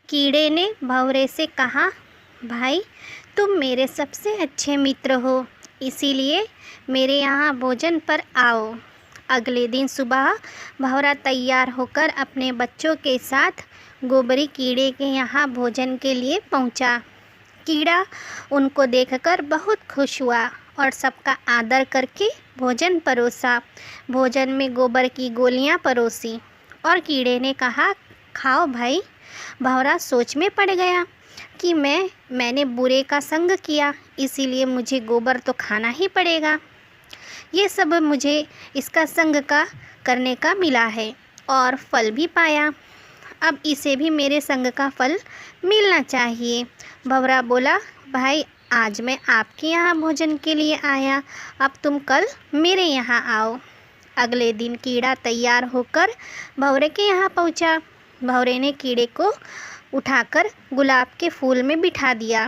कीड़े ने भंवरे से कहा, भाई तुम मेरे सबसे अच्छे मित्र हो, इसीलिए मेरे यहाँ भोजन पर आओ। अगले दिन सुबह भंवरा तैयार होकर अपने बच्चों के साथ गोबरी कीड़े के यहाँ भोजन के लिए पहुँचा। कीड़ा उनको देखकर बहुत खुश हुआ और सबका आदर करके भोजन परोसा। भोजन में गोबर की गोलियां परोसी और कीड़े ने कहा, खाओ भाई। भंवरा सोच में पड़ गया कि मैंने बुरे का संग किया, इसीलिए मुझे गोबर तो खाना ही पड़ेगा। ये सब मुझे इसका संग का करने का मिला है और फल भी पाया। अब इसे भी मेरे संग का फल मिलना चाहिए। भंवरा बोला, भाई आज मैं आपके यहाँ भोजन के लिए आया, अब तुम कल मेरे यहाँ आओ। अगले दिन कीड़ा तैयार होकर भंवरे के यहाँ पहुँचा। भंवरे ने कीड़े को उठाकर गुलाब के फूल में बिठा दिया।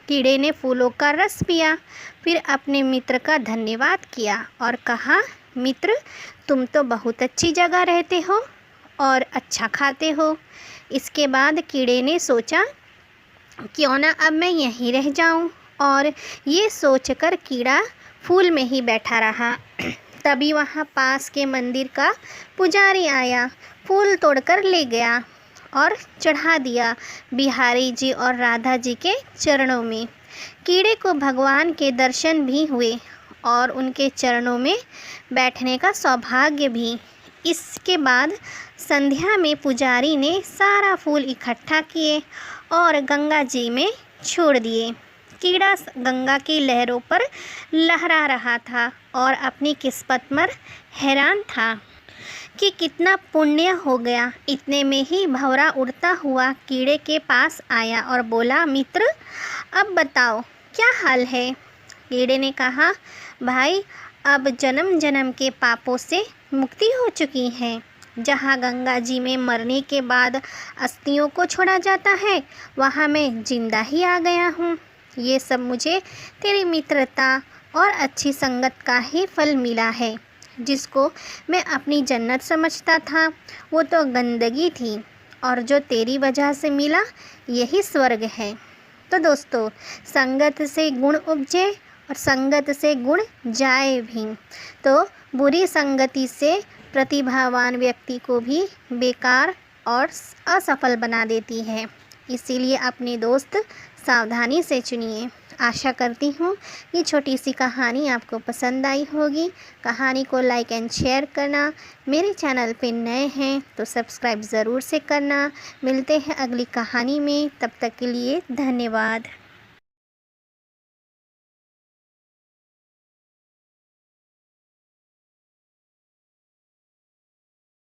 कीड़े ने फूलों का रस पिया, फिर अपने मित्र का धन्यवाद किया और कहा, मित्र तुम तो बहुत अच्छी जगह रहते हो और अच्छा खाते हो। इसके बाद कीड़े ने सोचा, क्यों ना अब मैं यहीं रह जाऊं, और ये सोचकर कीड़ा फूल में ही बैठा रहा। तभी वहाँ पास के मंदिर का पुजारी आया, फूल तोड़कर ले गया और चढ़ा दिया बिहारी जी और राधा जी के चरणों में। कीड़े को भगवान के दर्शन भी हुए और उनके चरणों में बैठने का सौभाग्य भी। इसके बाद संध्या में पुजारी ने सारा फूल इकट्ठा किए और गंगा जी में छोड़ दिए। कीड़ा गंगा की लहरों पर लहरा रहा था और अपनी किस्मत पर हैरान था कि कितना पुण्य हो गया। इतने में ही भंवरा उड़ता हुआ कीड़े के पास आया और बोला, मित्र अब बताओ क्या हाल है। कीड़े ने कहा, भाई अब जन्म जन्म के पापों से मुक्ति हो चुकी है। जहाँ गंगा जी में मरने के बाद अस्थियों को छोड़ा जाता है, वहाँ मैं जिंदा ही आ गया हूँ। ये सब मुझे तेरी मित्रता और अच्छी संगत का ही फल मिला है। जिसको मैं अपनी जन्नत समझता था वो तो गंदगी थी, और जो तेरी वजह से मिला यही स्वर्ग है। तो दोस्तों, संगत से गुण उपजे और संगत से गुण जाए भी। तो बुरी संगति से प्रतिभावान व्यक्ति को भी बेकार और असफल बना देती है। इसीलिए अपने दोस्त सावधानी से चुनिए। आशा करती हूँ ये छोटी सी कहानी आपको पसंद आई होगी। कहानी को लाइक एंड शेयर करना, मेरे चैनल पे नए हैं तो सब्सक्राइब ज़रूर से करना। मिलते हैं अगली कहानी में, तब तक के लिए धन्यवाद।